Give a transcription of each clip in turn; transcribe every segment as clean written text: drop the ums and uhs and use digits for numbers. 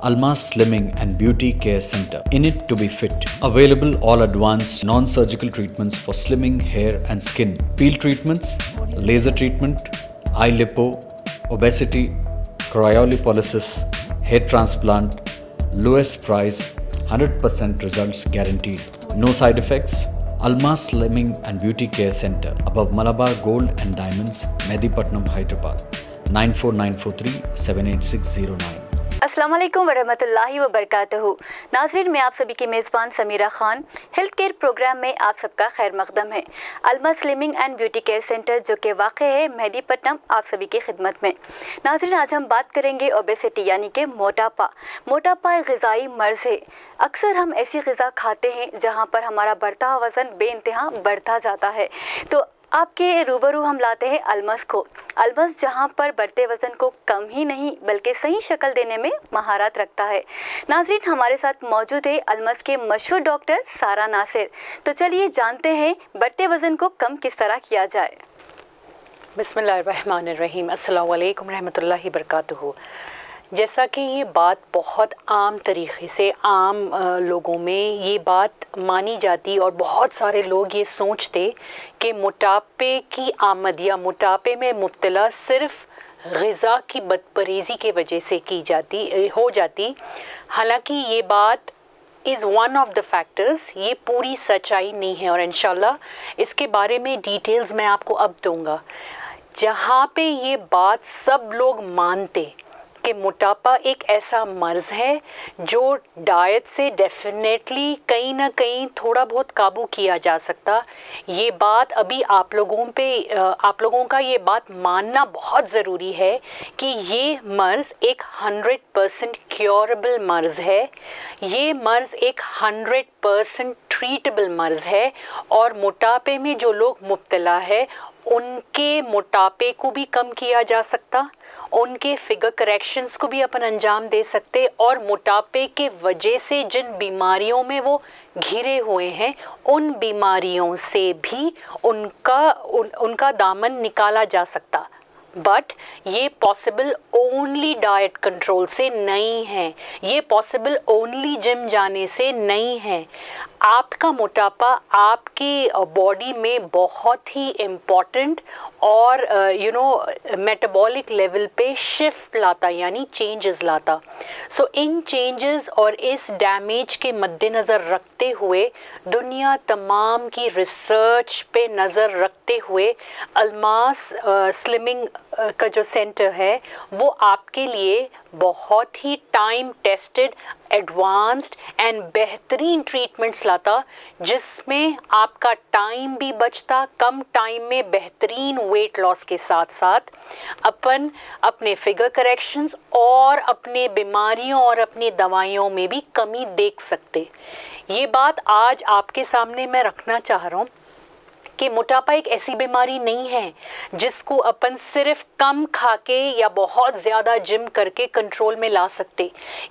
Almas Slimming and Beauty Care Center. In it to be fit. Available all advanced non-surgical treatments for slimming hair and skin. Peel treatments, laser treatment, eye lipo, obesity, cryolipolysis, hair transplant, lowest price, 100% results guaranteed. No side effects. Almas Slimming and Beauty Care Center above Malabar Gold and Diamonds, Medipatnam, Hyderabad. 94943 78609. अस्सलाम वालेकुम वरहमतुल्लाहि वबरकातुहू। नाज़रीन, मैं आप सभी की मेज़बान Sameera Khan health care programme में आप सबका खैर मकदम है। Alma slimming and beauty care centre जो कि वाक़ है मेहदीपट्टनम, आप सभी की खिदमत में। नाज़रीन, आज हम बात करेंगे ओबेसिटी यानी कि मोटापा। मोटापा एक ग़िज़ाई मर्ज़ है। अक्सर हम ऐसी ग़िज़ा खाते हैं जहाँ पर हमारा बढ़ता हुआ वज़न बेइंतहा बढ़ता जाता है। तो आपके रूबरू हम लाते हैं अलमस को। अलमस जहां पर बढ़ते वज़न को कम ही नहीं बल्कि सही शक्ल देने में महारत रखता है। नाज़रीन, हमारे साथ मौजूद है अलमस के मशहूर डॉक्टर सारा नासिर। तो चलिए जानते हैं बढ़ते वज़न को कम किस तरह किया जाए। बिस्मिल्लाहिर्रहमानिर्रहीम। अस्सलाम वालेकुम रहमतुल्लाहि बरकातुहू। जैसा कि ये बात बहुत आम तरीक़े से आम लोगों में ये बात मानी जाती और बहुत सारे लोग ये सोचते कि मोटापे की आमद या मोटापे में मुब्तला सिर्फ़ ग़िज़ा की बदपरहेज़ी के वजह से हो जाती। हालांकि ये बात is one of the factors, ये पूरी सच्चाई नहीं है और इंशाल्लाह इसके बारे में डिटेल्स मैं आपको अब दूँगा। जहाँ पे ये बात सब लोग मानते कि मोटापा एक ऐसा मर्ज़ है जो डाइट से डेफिनेटली कहीं ना कहीं थोड़ा बहुत काबू किया जा सकता, ये बात अभी आप लोगों का ये बात मानना बहुत ज़रूरी है कि ये मर्ज़ एक 100% क्योरेबल मर्ज़ है। ये मर्ज़ एक 100% ट्रीटेबल मर्ज़ है और मोटापे में जो लोग मुब्तला है उनके मोटापे को भी कम किया जा सकता, उनके फिगर करेक्शंस को भी अपन अंजाम दे सकते और मोटापे के वजह से जिन बीमारियों में वो घिरे हुए हैं उन बीमारियों से भी उनका दामन निकाला जा सकता। बट ये पॉसिबल ओनली डाइट कंट्रोल से नहीं है, ये पॉसिबल ओनली जिम जाने से नहीं है। आपका मोटापा आपकी बॉडी में बहुत ही इम्पॉर्टेंट और मेटाबॉलिक लेवल पे शिफ्ट लाता यानी चेंजेस लाता। सो इन चेंजेस और इस डैमेज के मद्देनज़र रखते हुए दुनिया तमाम की रिसर्च पे नज़र रखते हुए अलमास स्लिमिंग का जो सेंटर है वो आपके लिए बहुत ही टाइम टेस्टेड एडवांस्ड एंड बेहतरीन ट्रीटमेंट्स लाता, जिसमें आपका टाइम भी बचता, कम टाइम में बेहतरीन वेट लॉस के साथ साथ अपन अपने फिगर करेक्शंस और अपने बीमारियों और अपनी दवाइयों में भी कमी देख सकते। ये बात आज आपके सामने मैं रखना चाह रहा हूँ कि मोटापा एक ऐसी बीमारी नहीं है जिसको अपन सिर्फ कम खा के या बहुत ज़्यादा जिम करके कंट्रोल में ला सकते।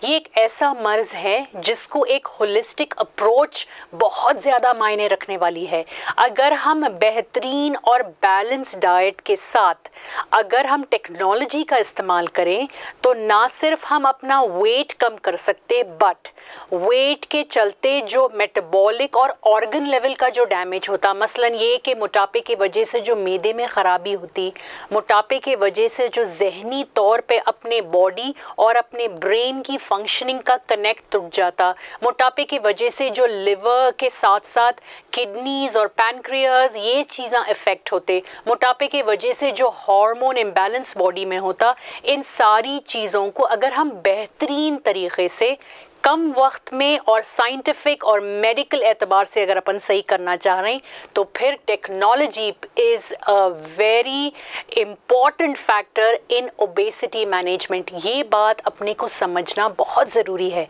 ये एक ऐसा मर्ज़ है जिसको एक होलिस्टिक अप्रोच बहुत ज़्यादा मायने रखने वाली है। अगर हम बेहतरीन और बैलेंस डाइट के साथ अगर हम टेक्नोलॉजी का इस्तेमाल करें तो ना सिर्फ हम अपना वेट कम कर सकते बट वेट के चलते जो मेटाबॉलिक और ऑर्गन लेवल का जो डैमेज होता, मसलन ये कि मोटापे की वजह से जो मैदे में ख़राबी होती, मोटापे के वजह से जो जहनी तौर पे अपने बॉडी और अपने ब्रेन की फंक्शनिंग का कनेक्ट टूट जाता, मोटापे की वजह से जो लिवर के साथ साथ किडनीज़ और पैनक्रियाज ये चीज़ें इफ़ेक्ट होते, मोटापे की वजह से जो हार्मोन इम्बैलेंस बॉडी में होता, इन सारी चीज़ों को अगर हम बेहतरीन तरीक़े से कम वक्त में और साइंटिफिक और मेडिकल एतबार से अगर अपन सही करना चाह रहे हैं तो फिर technology is a very important factor in obesity management. ये बात अपने को समझना बहुत ज़रूरी है।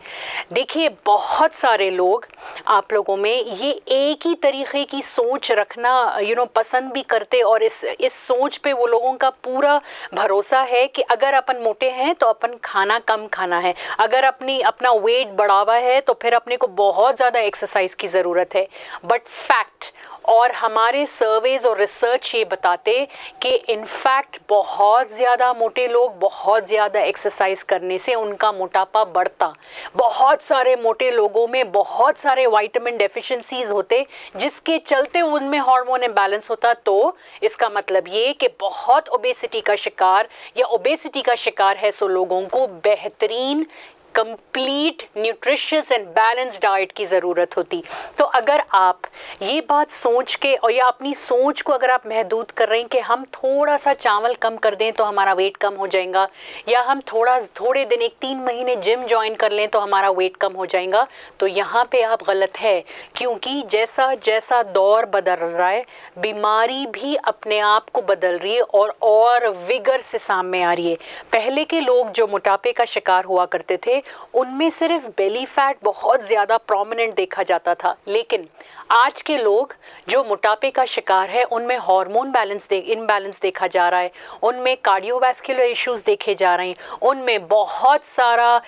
देखिए, बहुत सारे लोग आप लोगों में ये एक ही तरीक़े की सोच रखना पसंद भी करते और इस सोच पे वो लोगों का पूरा भरोसा है कि अगर अपन मोटे हैं तो अपन खाना कम खाना है, अगर अपना वेट बढ़ावा है तो फिर अपने को बहुत ज़्यादा एक्सरसाइज की ज़रूरत है। बट फैक्ट और हमारे सर्वेज और रिसर्च ये बताते कि इनफैक्ट बहुत ज़्यादा मोटे लोग बहुत ज़्यादा एक्सरसाइज करने से उनका मोटापा बढ़ता। बहुत सारे मोटे लोगों में बहुत सारे विटामिन डेफिशिएंसीज होते जिसके चलते उनमें हार्मोन इम्बैलेंस होता। तो इसका मतलब ये कि बहुत ओबेसिटी का शिकार या ओबेसिटी का शिकार है सो लोगों को बेहतरीन complete nutritious and balance diet की ज़रूरत होती। तो अगर आप ये बात सोच के और या अपनी सोच को अगर आप महदूद कर रहे हैं कि हम थोड़ा सा चावल कम कर दें तो हमारा वेट कम हो जाएगा, या हम थोड़े दिन 1-3 महीने जिम ज्वाइन कर लें तो हमारा वेट कम हो जाएगा, तो यहाँ पे आप गलत है। क्योंकि जैसा जैसा दौर बदल रहा है बीमारी भी अपने आप को बदल रही है और विगर से सामने आ रही है। पहले के लोग जो मोटापे का शिकार हुआ करते थे उनमें सिर्फ बेली फैट बहुत ज़्यादा प्रोमिनेंट देखा जाता था, लेकिन आज के लोग जो मोटापे का शिकार है उनमें हार्मोन इनबैलेंस देखा जा रहा है, उनमें कार्डियोवैस्कुलर इश्यूज देखे जा रहे हैं, उनमें बहुत सारा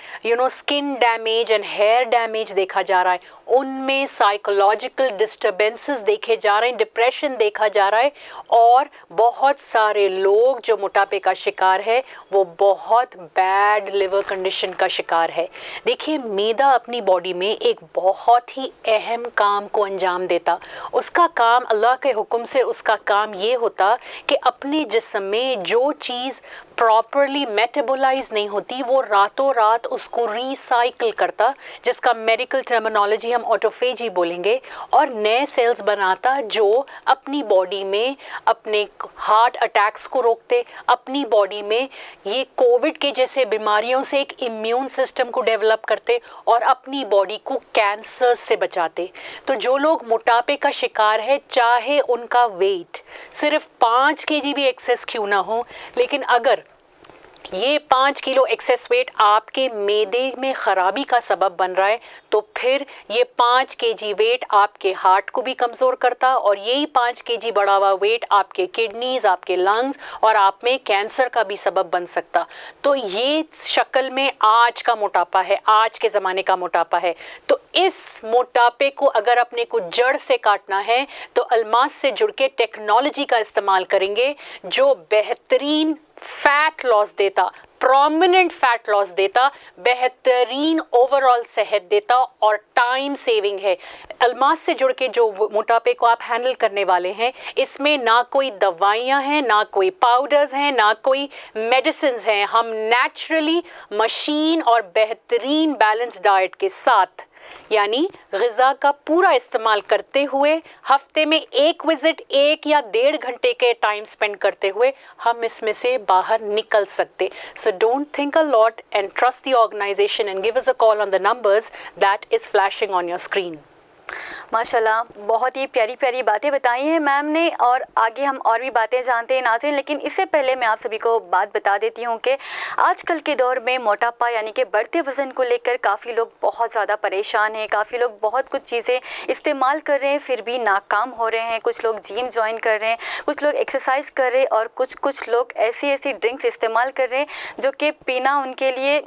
skin damage and hair damage देखा जा रहा है, उनमें साइकोलॉजिकल डिस्टर्बेंसेस देखे जा रहे हैं, डिप्रेशन देखा जा रहा है, और बहुत सारे लोग जो मोटापे का शिकार है वो बहुत बैड लिवर कंडीशन का शिकार है। देखिए, मैदा अपनी बॉडी में एक बहुत ही अहम काम को अंजाम देता। उसका काम अल्लाह के हुक्म से उसका काम ये होता कि अपने जिस्म में जो चीज़ प्रॉपरली मेटाबोलाइज नहीं होती वो रातों रात उसको रिसाइकिल करता, जिसका मेडिकल टर्मिनोलॉजी हम ऑटोफेजी बोलेंगे, और नए सेल्स बनाता जो अपनी बॉडी में अपने हार्ट अटैक्स को रोकते, अपनी बॉडी में ये कोविड के जैसे बीमारियों से एक इम्यून सिस्टम को डेवलप करते और अपनी बॉडी को कैंसर से बचाते। तो जो लोग मोटापे का शिकार है, चाहे उनका वेट सिर्फ 5 kg भी एक्सेस क्यों ना हो, लेकिन अगर ये 5 किलो एक्सेस वेट आपके मैदे में ख़राबी का सबब बन रहा है तो फिर ये 5 kg वेट आपके हार्ट को भी कमज़ोर करता, और यही 5 kg बढ़ा हुआ वेट आपके किडनीज़, आपके लंग्स और आप में कैंसर का भी सबब बन सकता। तो ये शक्ल में आज का मोटापा है, आज के ज़माने का मोटापा है। तो इस मोटापे को अगर अपने को जड़ से काटना है तो अल्मास से जुड़ के टेक्नोलॉजी का इस्तेमाल करेंगे जो बेहतरीन फैट लॉस देता, प्रोमिनेंट फैट लॉस देता, बेहतरीन ओवरऑल सेहत देता और टाइम सेविंग है। अल्मास से जुड़ के जो मोटापे को आप हैंडल करने वाले हैं, इसमें ना कोई दवाइयाँ हैं, ना कोई पाउडर्स हैं, ना कोई मेडिसिन्स हैं। हम नेचुरली मशीन और बेहतरीन बैलेंस डाइट के साथ, यानी ग़िज़ा का पूरा इस्तेमाल करते हुए, हफ्ते में एक विज़िट 1 या 1.5 घंटे के टाइम स्पेंड करते हुए हम इसमें से बाहर निकल सकते। So don't think a lot and trust the organisation and give us a call on the numbers that is flashing on your screen. माशाल्लाह, बहुत ही प्यारी प्यारी बातें बताई हैं मैम ने, और आगे हम और भी बातें जानते हैं नाज़रीन। लेकिन इससे पहले मैं आप सभी को बात बता देती हूँ कि आजकल के दौर में मोटापा यानी कि बढ़ते वज़न को लेकर काफ़ी लोग बहुत ज़्यादा परेशान हैं। काफ़ी लोग बहुत कुछ चीज़ें इस्तेमाल कर रहे हैं फिर भी नाकाम हो रहे हैं। कुछ लोग जिम ज्वाइन कर रहे हैं, कुछ लोग एक्सरसाइज कर रहे हैं, और कुछ लोग ऐसी ड्रिंक्स इस्तेमाल कर रहे हैं जो कि पीना उनके लिए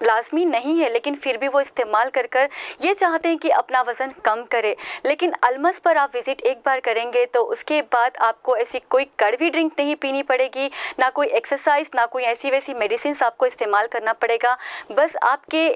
लाजमी नहीं है, लेकिन फिर भी वो इस्तेमाल कर ये चाहते हैं कि अपना वज़न कम करे। लेकिन अलमस पर आप विज़िट एक बार करेंगे तो उसके बाद आपको ऐसी कोई कड़वी ड्रिंक नहीं पीनी पड़ेगी, ना कोई एक्सरसाइज, ना कोई ऐसी वैसी मेडिसिन आपको इस्तेमाल करना पड़ेगा। बस आपके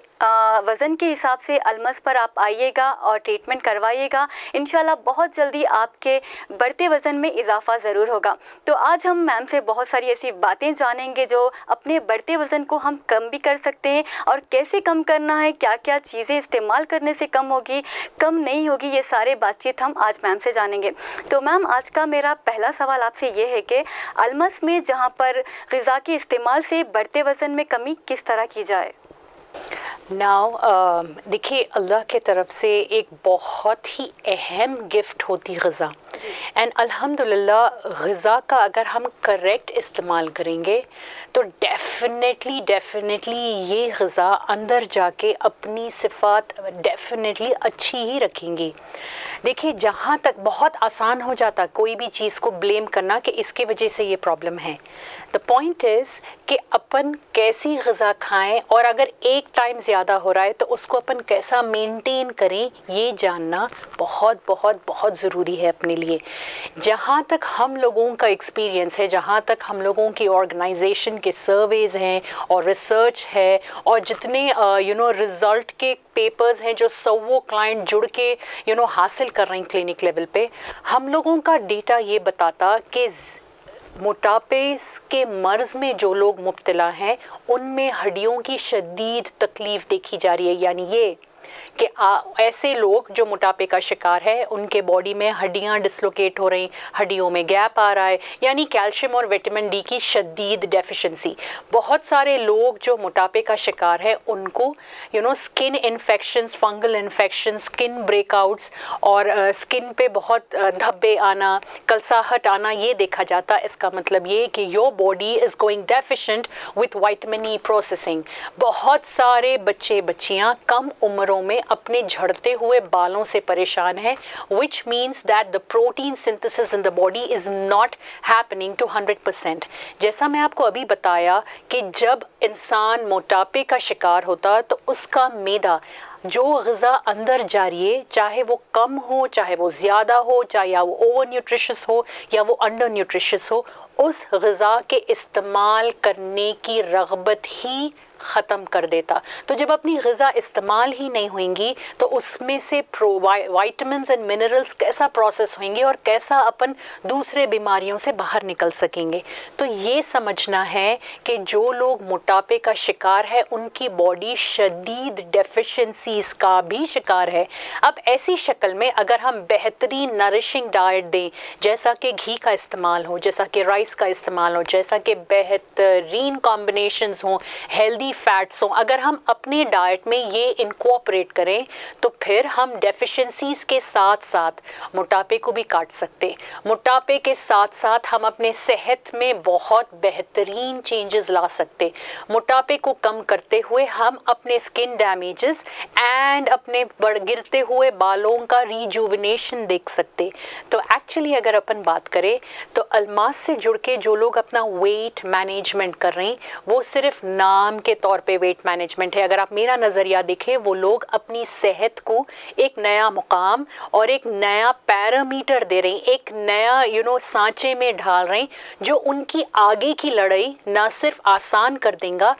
वज़न के हिसाब से अलमस पर आप आइएगा और ट्रीटमेंट करवाइएगा। इंशाल्लाह बहुत जल्दी आपके बढ़ते वज़न में इजाफ़ा ज़रूर होगा। तो आज हम मैम से बहुत सारी ऐसी बातें जानेंगे जो अपने बढ़ते वज़न को हम कम भी कर सकते हैं, और कैसे कम करना है, क्या क्या चीज़ें इस्तेमाल करने से कम होगी, कम नहीं होगी, ये सारे बातचीत हम आज मैम से जानेंगे। तो मैम, आज का मेरा पहला सवाल आपसे ये है कि अलमस में जहाँ पर ग़िज़ा के इस्तेमाल से बढ़ते वज़न में कमी किस तरह की जाए? नाउ देखिए, अल्लाह के तरफ से एक बहुत ही अहम गिफ्ट होती ग़िज़ा, एंड अल्हम्दुलिल्लाह ग़िज़ा का अगर हम करेक्ट इस्तेमाल करेंगे तो डेफिनेटली ये ग़िज़ा अंदर जाके अपनी सिफ़ात डेफिनेटली अच्छी ही रखेंगी। देखिए, जहाँ तक बहुत आसान हो जाता कोई भी चीज़ को ब्लेम करना कि इसके वजह से ये प्रॉब्लम है। द पॉइंट इज़ कि अपन कैसी ग़िज़ा खाएं, और अगर एक टाइम ज़्यादा हो रहा है तो उसको अपन कैसा मेंटेन करें, ये जानना बहुत बहुत बहुत ज़रूरी है अपने लिए। जहाँ तक हम लोगों का एक्सपीरियंस है, जहाँ तक हम लोगों की ऑर्गेनाइजेशन के सर्वेज़ हैं और रिसर्च है, और जितने रिज़ल्ट के पेपर्स हैं जो 100 क्लाइंट जुड़ के हासिल कर रहे हैं क्लिनिक लेवल पे, हम लोगों का डेटा ये बताता कि मोटापे के मर्ज़ में जो लोग मुब्तला हैं उनमें हड्डियों की शदीद तकलीफ़ देखी जा रही है। यानी ये कि ऐसे लोग जो मोटापे का शिकार है उनके बॉडी में हड्डियां डिसलोकेट हो रही, हड्डियों में गैप आ रहा है, यानी कैल्शियम और विटामिन डी की शदीद डेफिशिएंसी। बहुत सारे लोग जो मोटापे का शिकार है उनको skin infections, fungal infections, skin breakouts और स्किन पे बहुत धब्बे आना, कलसाहट आना, ये देखा जाता। इसका मतलब ये कि your body is going deficient with vitamin E processing. बहुत सारे बच्चे बच्चियाँ कम उम्रों में अपने झड़ते हुए बालों से परेशान है, which means that the protein synthesis in the body is not happening to 100%। जैसा मैं आपको अभी बताया कि जब इंसान मोटापे का शिकार होता तो उसका मैदा जो ग़िज़ा अंदर जा रही है, चाहे वो कम हो, चाहे वो ज़्यादा हो, चाहे वो ओवर न्यूट्रिशियस हो या वो अंडर न्यूट्रिशियस हो, उस ग़िज़ा के इस्तेमाल करने की रग़बत ही ख़त्म कर देता। तो जब अपनी ग़िज़ा इस्तेमाल ही नहीं होंगी तो उसमें से वाइटमिन्स एंड मिनरल्स कैसा प्रोसेस होंगे और कैसा अपन दूसरे बीमारियों से बाहर निकल सकेंगे। तो ये समझना है कि जो लोग मोटापे का शिकार है उनकी बॉडी शदीद डेफिशिएंसीज़ का भी शिकार है। अब ऐसी शक्ल में अगर हम बेहतरीन नरिशिंग डाइट दें, जैसा कि घी का इस्तेमाल हो, जैसा कि राइस का इस्तेमाल हो, जैसा कि बेहतरीन कॉम्बिनेशंस हों, हेल्दी फैट्स हों, अगर हम अपने डाइट में ये इनकॉर्पोरेट करें तो फिर हम डेफिशिएंसीज़ के साथ साथ मोटापे को भी काट सकते। मोटापे के साथ साथ हम अपने सेहत में बहुत बेहतरीन चेंजेस ला सकते। मोटापे को कम करते हुए हम अपने स्किन डैमेजेस एंड अपने गिरते हुए बालों का रिजुविनेशन देख सकते। तो एक्चुअली अगर अपन बात करें तो अल्मास से जुड़ के जो लोग अपना वेट मैनेजमेंट कर रहे हैं वो सिर्फ नाम के तौर पे वेट मैनेजमेंट है। अगर आप मेरा नज़रिया देखें, वो लोग अपनी सेहत को एक नया मुकाम और एक नया पैरामीटर दे रहे हैं, एक नया सांचे में ढाल रहे हैं जो उनकी आगे की लड़ाई ना सिर्फ आसान कर देगा,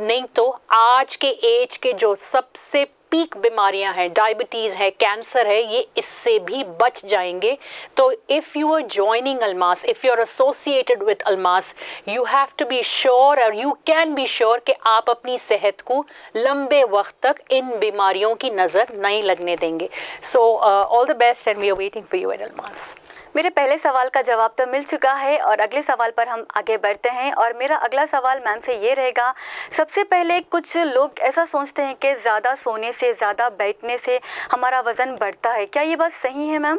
नहीं तो आज के एज के जो सबसे पीक बीमारियां हैं, डायबिटीज़ है, कैंसर है, ये इससे भी बच जाएंगे। तो if you are joining Almas, if you are associated with Almas, you have to be sure और यू कैन बी श्योर कि आप अपनी सेहत को लंबे वक्त तक इन बीमारियों की नज़र नहीं लगने देंगे। So all the best and we are waiting for you at Almas. मेरे पहले सवाल का जवाब तो मिल चुका है और अगले सवाल पर हम आगे बढ़ते हैं। और मेरा अगला सवाल मैम से ये रहेगा, सबसे पहले कुछ लोग ऐसा सोचते हैं कि ज़्यादा सोने से, ज़्यादा बैठने से हमारा वज़न बढ़ता है, क्या ये बात सही है मैम?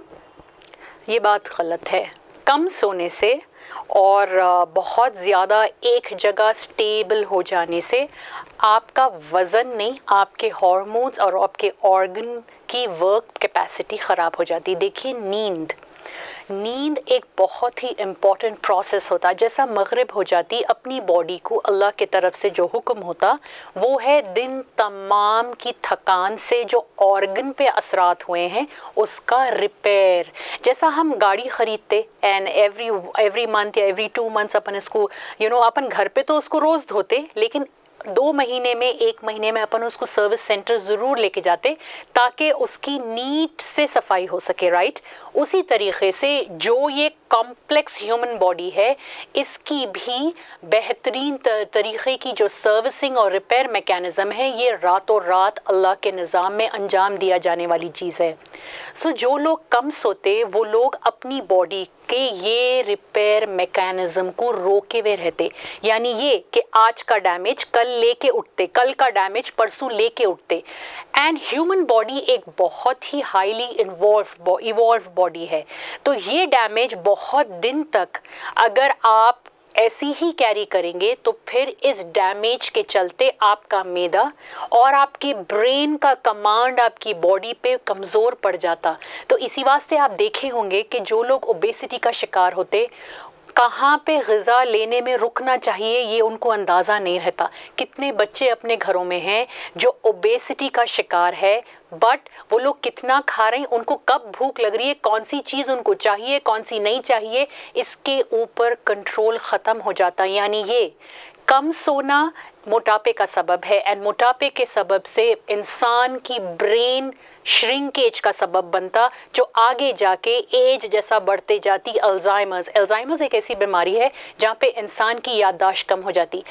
ये बात गलत है। कम सोने से और बहुत ज़्यादा एक जगह स्टेबल हो जाने से आपका वज़न नहीं, आपके हार्मोन्स और आपके ऑर्गन की वर्क कैपेसिटी ख़राब हो जाती। देखिए, नींद एक बहुत ही इम्पॉर्टेंट प्रोसेस होता है। जैसा मगरिब हो जाती, अपनी बॉडी को अल्लाह की तरफ से जो हुक्म होता वो है दिन तमाम की थकान से जो ऑर्गन पे असरात हुए हैं उसका रिपेयर। जैसा हम गाड़ी ख़रीदते एंड एवरी मंथ या एवरी 2 मंथ्स अपन इसको अपन घर पे तो उसको रोज़ धोते, लेकिन 2 महीने में, 1 महीने में अपन उसको सर्विस सेंटर ज़रूर लेके जाते ताकि उसकी नीट से सफाई हो सके, राइट। उसी तरीके से जो ये कॉम्प्लेक्स ह्यूमन बॉडी है, इसकी भी बेहतरीन तरीके की जो सर्विसिंग और रिपेयर मैकेनिज़्म है, ये रातों रात अल्लाह के निज़ाम में अंजाम दिया जाने वाली चीज़ है। सो जो लोग कम सोते वो लोग अपनी बॉडी के ये रिपेयर मैकेनिज़्म को रोके हुए रहते। यानी ये कि आज का डैमेज कल लेके उठते, कल का डैमेज परसों लेके उठते। एंड ह्यूमन बॉडी एक बहुत ही हाईली इवॉल्व बॉडी है, तो ये डैमेज बहुत दिन तक अगर आप ऐसी ही कैरी करेंगे तो फिर इस डैमेज के चलते आपका मैदा और आपके ब्रेन का कमांड आपकी बॉडी पे कमज़ोर पड़ जाता। तो इसी वास्ते आप देखे होंगे कि जो लोग ओबेसिटी का शिकार होते, कहाँ पे ग़िज़ा लेने में रुकना चाहिए ये उनको अंदाज़ा नहीं रहता। कितने बच्चे अपने घरों में हैं जो ओबेसिटी का शिकार है, बट वो लोग कितना खा रहे हैं, उनको कब भूख लग रही है, कौन सी चीज़ उनको चाहिए, कौन सी नहीं चाहिए, इसके ऊपर कंट्रोल ख़त्म हो जाता। यानी ये कम सोना मोटापे का सबब है, एंड मोटापे के सबब से इंसान की ब्रेन श्रिंकेज का सबब बनता, जो आगे जाके एज जैसा बढ़ते जाती अल्जाइमर्स एक ऐसी बीमारी है जहाँ पे इंसान की याददाश्त कम हो जाती।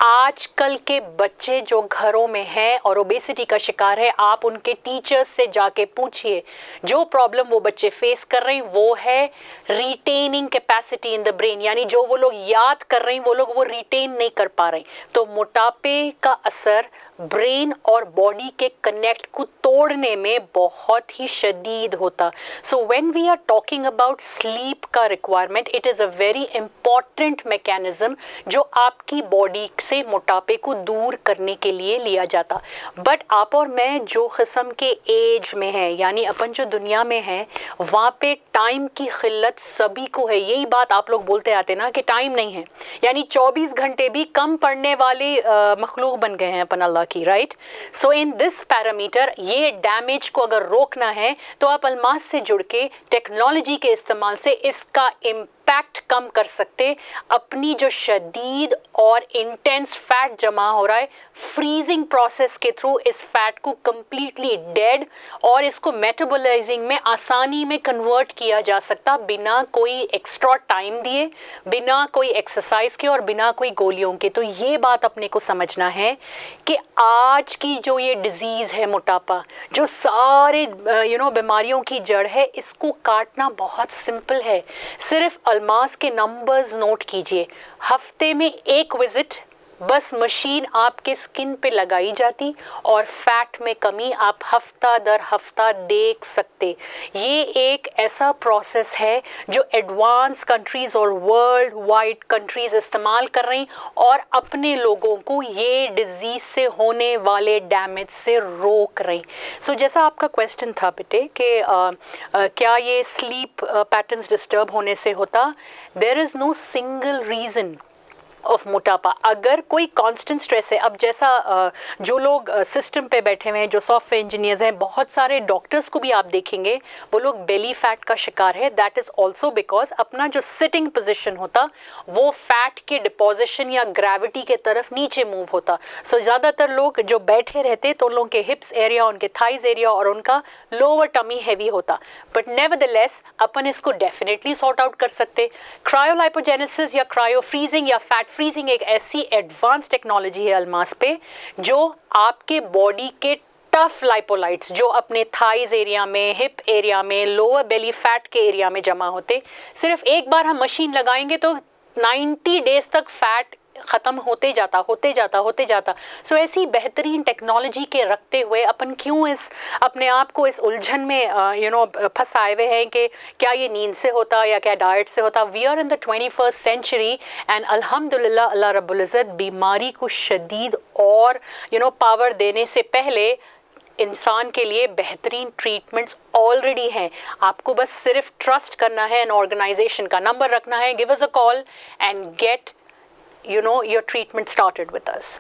आजकल के बच्चे जो घरों में हैं और ओबेसिटी का शिकार है, आप उनके टीचर्स से जाके पूछिए, जो प्रॉब्लम वो बच्चे फेस कर रहे हैं वो है retaining capacity in the brain, यानी जो वो लोग याद कर रहे हैं वो लोग वो रिटेन नहीं कर पा रहे। तो मोटापे का असर ब्रेन और बॉडी के कनेक्ट को तोड़ने में बहुत ही शदीद होता। So when we are talking about sleep का requirement, it is a very important mechanism जो आपकी बॉडी से मोटापे को दूर करने के लिए लिया जाता। बट आप और मैं जो किस्म के एज में हैं, यानी अपन जो दुनिया में हैं, वहाँ पे टाइम की किल्लत सभी को है। यही बात आप लोग बोलते आते ना कि टाइम नहीं है, यानी 24 घंटे भी कम पड़ने वाले मखलूक बन गए हैं अपन अल्लाह की, right. So in this parameter ये डैमेज को अगर रोकना है तो आप अल्मास से जुड़ के टेक्नोलॉजी के इस्तेमाल से इसका इम्पैक्ट कम कर सकते। अपनी जो शदीद और इंटेंस फैट जमा हो रहा है, फ्रीजिंग प्रोसेस के थ्रू इस फैट को कंप्लीटली डेड और इसको मेटाबोलाइजिंग में आसानी में कन्वर्ट किया जा सकता, बिना कोई एक्स्ट्रा टाइम दिए, बिना कोई एक्सरसाइज के और बिना कोई गोलियों के। तो ये बात अपने को समझना है कि आज की जो ये डिजीज़ है मोटापा, जो सारे बीमारियों की जड़ है, इसको काटना बहुत सिंपल है। सिर्फ अल्मास के नंबर्स नोट कीजिए। हफ्ते में एक विजिट, बस मशीन आपके स्किन पे लगाई जाती और फैट में कमी आप हफ्ता दर हफ्ता देख सकते। ये एक ऐसा प्रोसेस है जो एडवांस कंट्रीज़ और वर्ल्ड वाइड कंट्रीज़ इस्तेमाल कर रही और अपने लोगों को ये डिजीज़ से होने वाले डैमेज से रोक रही। सो जैसा आपका क्वेश्चन था बेटे कि क्या ये स्लीप पैटर्न्स डिस्टर्ब होने से होता, there is no single reason of मोटापा। अगर कोई कांस्टेंट स्ट्रेस है, अब जैसा जो लोग सिस्टम पे बैठे हुए हैं, जो सॉफ्टवेयर इंजीनियर्स हैं, बहुत सारे डॉक्टर्स को भी आप देखेंगे वो लोग बेली फैट का शिकार है। दैट इज़ ऑल्सो बिकॉज अपना जो सिटिंग पोजिशन होता वो फैट के डिपोजिशन या ग्रेविटी के तरफ नीचे मूव होता। सो ज़्यादातर लोग जो बैठे रहते तो उन लोगों के हिप्स एरिया, उनके थाइज एरिया और उनका लोअर टमी हैवी होता। बट नेवरदलेस अपन इसको डेफिनेटली सॉर्ट आउट कर सकते। क्रायोलाइपोजेनेसिस या क्रायो फ्रीजिंग या फैट फ्रीजिंग एक ऐसी एडवांस टेक्नोलॉजी है अल्मास पे जो आपके बॉडी के टफ लाइपोलाइट्स जो अपने थाइज एरिया में, हिप एरिया में, लोअर बेली फैट के एरिया में जमा होते, सिर्फ एक बार हम मशीन लगाएंगे तो 90 डेज तक फैट ख़त्म होते जाता। सो ऐसी बेहतरीन टेक्नोलॉजी के रखते हुए अपन क्यों इस अपने आप को इस उलझन में फंसाए हुए हैं कि क्या ये नींद से होता या क्या डाइट से होता। We are in the 21st century and अल्हम्दुलिल्लाह अल्लाह रब्बुल इज़्ज़त बीमारी को शदीद और पावर देने से पहले इंसान के लिए बेहतरीन ट्रीटमेंट्स ऑलरेडी हैं। आपको बस सिर्फ ट्रस्ट करना है, एन ऑर्गेनाइजेशन का नंबर रखना है, give us a call and get your treatment started with us.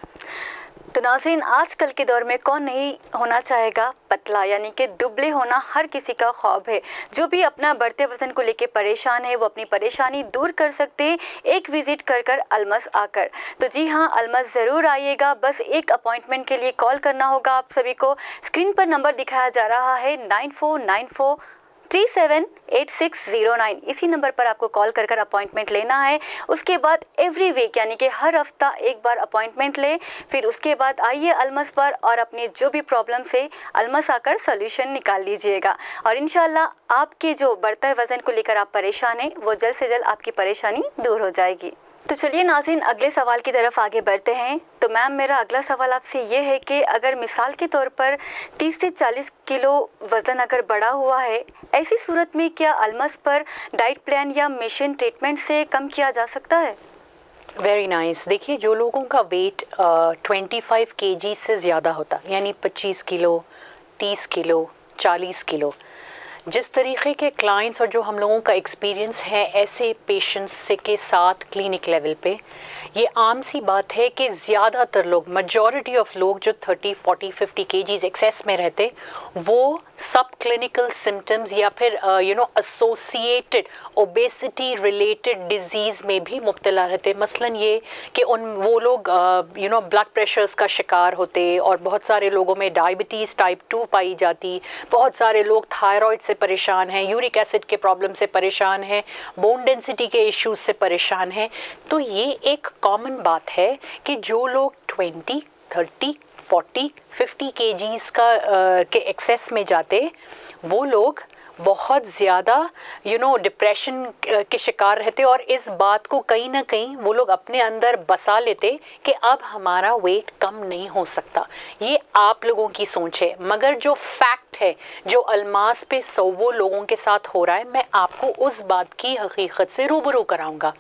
तो नाज़रीन, आजकल के दौर में कौन नहीं होना चाहेगा पतला, यानी कि दुबले होना हर किसी का ख्वाब है। जो भी अपना बढ़ते वजन को लेके परेशान है वो अपनी परेशानी दूर कर सकते हैं एक विज़िट कर अलमस आकर। तो जी हाँ, अलमस ज़रूर आइएगा। बस एक अपॉइंटमेंट के लिए कॉल करना होगा आप सभी को। स्क्रीन पर नंबर दिखाया जा रहा है 9494378609। इसी नंबर पर आपको कॉल कर अपॉइंटमेंट लेना है। उसके बाद एवरी वीक यानी कि हर हफ्ता एक बार अपॉइंटमेंट लें, फिर उसके बाद आइए अलमस पर और अपनी जो भी प्रॉब्लम से अलमस आकर सोल्यूशन निकाल लीजिएगा। और इंशाल्लाह आपके जो बढ़ते वज़न को लेकर आप परेशान हैं वो जल्द से जल्द आपकी परेशानी दूर हो जाएगी। तो चलिए नाज़रीन, अगले सवाल की तरफ आगे बढ़ते हैं। तो मैम, मेरा अगला सवाल आपसे ये है कि अगर मिसाल के तौर पर 30 से 40 किलो वज़न अगर बढ़ा हुआ है, ऐसी सूरत में क्या अलमस पर डाइट प्लान या मिशन ट्रीटमेंट से कम किया जा सकता है? Very nice. देखिए, जो लोगों का वेट 25 kg से ज़्यादा होता, यानी 25 किलो, 30 किलो, 40 किलो, जिस तरीके के क्लाइंट्स और जो हम लोगों का एक्सपीरियंस है ऐसे पेशेंट्स से के साथ क्लिनिक लेवल पे, ये आम सी बात है कि ज़्यादातर लोग, मेजॉरिटी ऑफ लोग जो 30, 40, 50 kgs एक्सेस में रहते, वो सब क्लिनिकल सिम्टम्स या फिर एसोसिएटेड ओबेसिटी रिलेटेड डिजीज़ में भी मुब्तला रहते। मसलन ये कि वो लोग ब्लड प्रेशर्स का शिकार होते, और बहुत सारे लोगों में डायबिटीज़ टाइप 2 पाई जाती, बहुत सारे लोग थायराइड से परेशान हैं, यूरिक एसिड के प्रॉब्लम से परेशान हैं, बोन डेंसिटी के इश्यूज से परेशान हैं। तो ये एक कॉमन बात है कि जो लोग 20, 30, 40, 50 kgs के एक्सेस में जाते, वो लोग बहुत ज़्यादा डिप्रेशन के शिकार रहते, और इस बात को कहीं ना कहीं वो लोग अपने अंदर बसा लेते कि अब हमारा वेट कम नहीं हो सकता। ये आप लोगों की सोच है, मगर जो फैक्ट है, जो अल्मास पे 100 लोगों के साथ हो रहा है, मैं आपको उस बात की हकीकत से रूबरू कराऊंगा।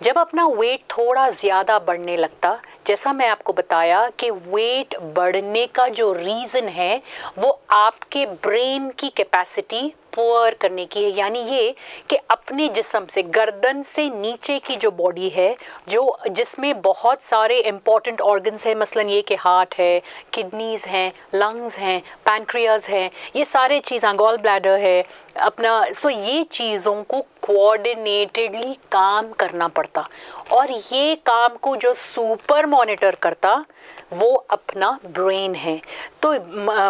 जब अपना वेट थोड़ा ज़्यादा बढ़ने लगता, जैसा मैं आपको बताया कि वेट बढ़ने का जो रीज़न है वो आपके ब्रेन की कैपेसिटी पुअर करने की है, यानी ये कि अपने जिस्म से, गर्दन से नीचे की जो बॉडी है, जो जिसमें बहुत सारे इंपॉर्टेंट ऑर्गन्स हैं, मसलन ये कि हार्ट है, किडनीज़ हैं, लंग्स हैं, पैनक्रियाज हैं, ये सारे चीज़ें, गॉल ब्लैडर है अपना, सो ये चीज़ों को कोऑर्डिनेटेडली काम करना पड़ता, और ये काम को जो सुपर मॉनिटर करता वो अपना ब्रेन है। तो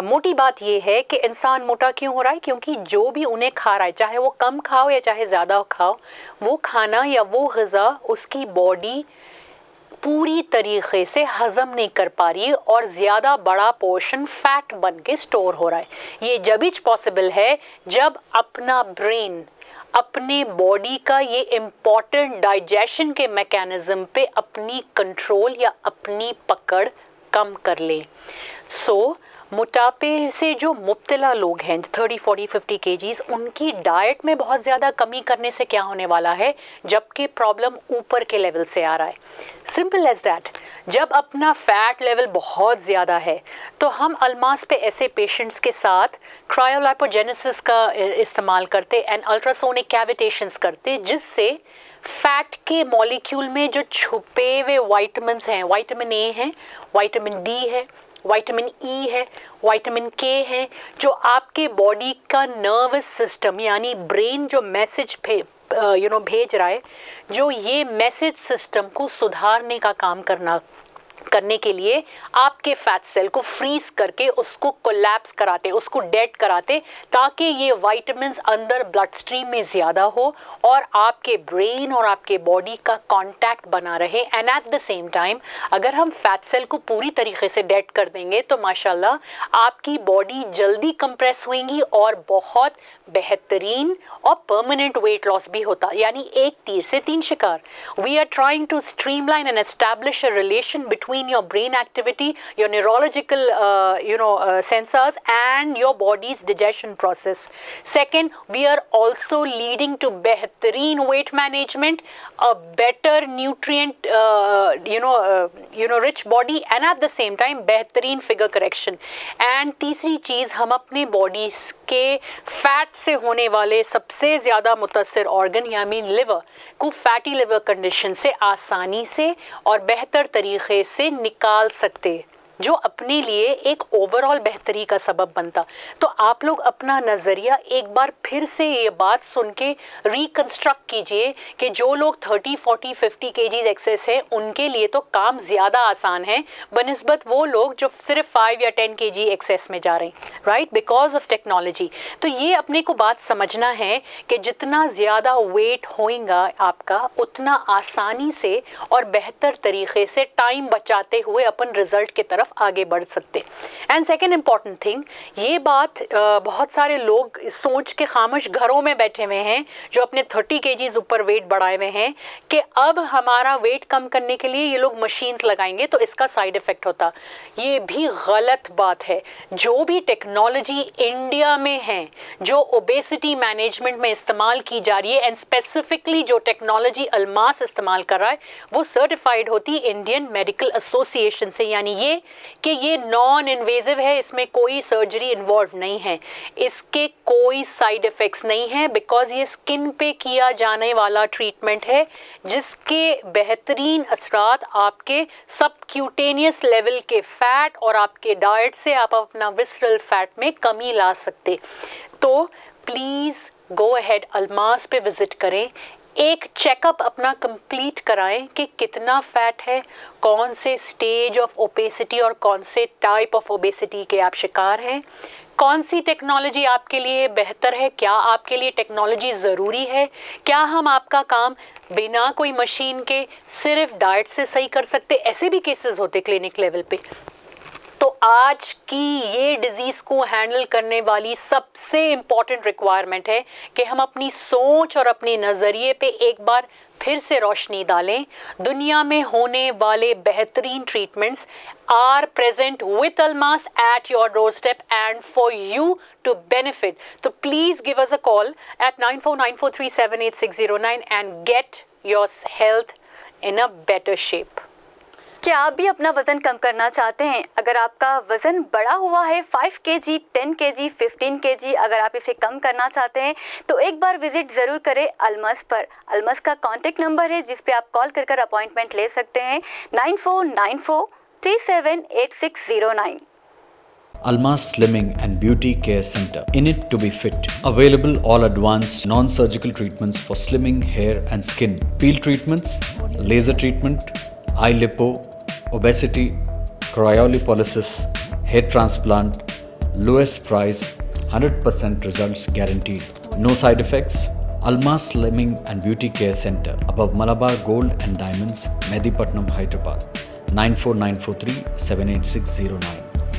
मोटी बात ये है कि इंसान मोटा क्यों हो रहा है, क्योंकि जो भी उन्हें खा रहा है, चाहे वो कम खाओ या चाहे ज़्यादा खाओ, वो खाना या वो ग़िज़ा उसकी बॉडी पूरी तरीक़े से हज़म नहीं कर पा रही है, और ज़्यादा बड़ा पोर्शन फैट बन के स्टोर हो रहा है। ये जब ही पॉसिबल है जब अपना ब्रेन अपने बॉडी का ये इम्पॉर्टेंट डाइजेशन के मैकेनिज़्म पे अपनी कंट्रोल या अपनी पकड़ कम कर ले। मोटापे से जो मुब्तला लोग हैं 30, 40, 50 kgs, उनकी डाइट में बहुत ज़्यादा कमी करने से क्या होने वाला है, जबकि प्रॉब्लम ऊपर के लेवल से आ रहा है। Simple as that. जब अपना फैट लेवल बहुत ज़्यादा है तो हम अल्मास पे ऐसे पेशेंट्स के साथ क्रायोलाइपोजेनेसिस का इस्तेमाल करते एंड अल्ट्रासोनिक कैविटेशंस करते, जिससे फैट के मॉलिक्यूल में जो छुपे हुए वाइटामिन्स हैं, विटामिन ए है, विटामिन डी है, विटामिन ई है, विटामिन के है, जो आपके बॉडी का नर्वस सिस्टम यानी ब्रेन जो मैसेज भेज रहा है, जो ये मैसेज सिस्टम को सुधारने का काम करने के लिए आपके फैट सेल को फ्रीज करके उसको कोलैप्स कराते, उसको डेड कराते, ताकि ये विटामिन्स अंदर ब्लड स्ट्रीम में ज़्यादा हो और आपके ब्रेन और आपके बॉडी का कांटेक्ट बना रहे। And at the same time अगर हम फैट सेल को पूरी तरीके से डेड कर देंगे तो माशाल्लाह आपकी बॉडी जल्दी कंप्रेस होगी और बहुत बेहतरीन और परमानेंट वेट लॉस भी होता, यानी एक तीर से तीन शिकार। We are trying to streamline and establish a relation between your brain activity, your neurological sensors and your body's digestion process. Second, we are also leading to बेहतरीन weight management, a better nutrient rich body and at the same time बेहतरीन figure correction. And तीसरी चीज़, हम अपने body के fat से होने वाले सबसे ज़्यादा मुतासिर ऑर्गन यानी लिवर को फैटी लिवर कंडीशन से आसानी से और बेहतर तरीके से निकाल सकते, जो अपने लिए एक ओवरऑल बेहतरी का सबब बनता। तो आप लोग अपना नज़रिया एक बार फिर से ये बात सुन के रिकन्स्ट्रक्ट कीजिए कि जो लोग 30, 40, 50 kgs एक्सेस है उनके लिए तो काम ज़्यादा आसान है बनिस्बत वो लोग जो सिर्फ 5 या 10 kg एक्सेस में जा रहे हैं, राइट, बिकॉज ऑफ टेक्नोलॉजी। तो ये अपने को बात समझना है कि जितना ज़्यादा वेट होएगा आपका, उतना आसानी से और बेहतर तरीके से टाइम बचाते हुए अपन रिज़ल्ट की तरफ तरफ आगे बढ़ सकते। एंड सेकेंड इम्पॉर्टेंट थिंग, ये बात बहुत सारे लोग सोच के खामोश घरों में बैठे हुए हैं जो अपने 30 kgs ऊपर वेट बढ़ाए हुए हैं कि अब हमारा वेट कम करने के लिए ये लोग मशीन्स लगाएंगे तो इसका साइड इफ़ेक्ट होता। ये भी गलत बात है। जो भी टेक्नोलॉजी इंडिया में है जो ओबेसिटी मैनेजमेंट में इस्तेमाल की जा रही है, एंड स्पेसिफिकली जो टेक्नोलॉजी अल्मास इस्तेमाल कर रहा है, वो सर्टिफाइड होती इंडियन मेडिकल एसोसिएशन से। यानी ये कि ये नॉन इन्वेजिव है, इसमें कोई सर्जरी इन्वॉल्व नहीं है, इसके कोई साइड इफ़ेक्ट्स नहीं है, बिकॉज ये स्किन पे किया जाने वाला ट्रीटमेंट है जिसके बेहतरीन असरात आपके सबक्यूटेनियस लेवल के फैट और आपके डाइट से आप अपना विसरल फैट में कमी ला सकते। तो प्लीज़ गो अहेड, अल्मास पे विज़िट करें, एक चेकअप अपना कंप्लीट कराएं कि कितना फैट है, कौन से स्टेज ऑफ ओबेसिटी और कौन से टाइप ऑफ ओबेसिटी के आप शिकार हैं, कौन सी टेक्नोलॉजी आपके लिए बेहतर है, क्या आपके लिए टेक्नोलॉजी ज़रूरी है, क्या हम आपका काम बिना कोई मशीन के सिर्फ डाइट से सही कर सकते। ऐसे भी केसेस होते क्लिनिक लेवल पे। तो आज की ये डिज़ीज़ को हैंडल करने वाली सबसे इम्पॉर्टेंट रिक्वायरमेंट है कि हम अपनी सोच और अपनी नज़रिए पे एक बार फिर से रोशनी डालें। दुनिया में होने वाले बेहतरीन treatments are present with Almas at your doorstep and for you to benefit. तो please give us a call at 9494378609 and get your health in a better shape. क्या आप भी अपना वज़न कम करना चाहते हैं? अगर आपका वज़न बढ़ा हुआ है 5 kg, 10 kg, 15 kg, अगर आप इसे कम करना चाहते हैं तो एक बार विज़िट ज़रूर करें अल्मास पर। अल्मास का कॉन्टैक्ट नंबर है जिस पे आप कॉल कर अपॉइंटमेंट ले सकते हैं, 9494378609। Almas Slimming and Beauty Care Center. In it to be fit. Available all advanced non-surgical treatments for slimming hair and skin. Peel treatments, laser treatment, eye lipo, obesity, cryolipolysis, hair transplant, lowest price, 100% results guaranteed. No side effects. Almas Slimming and Beauty Care Center above Malabar Gold and Diamonds, Medipatnam, Hyderabad. 94943 78609.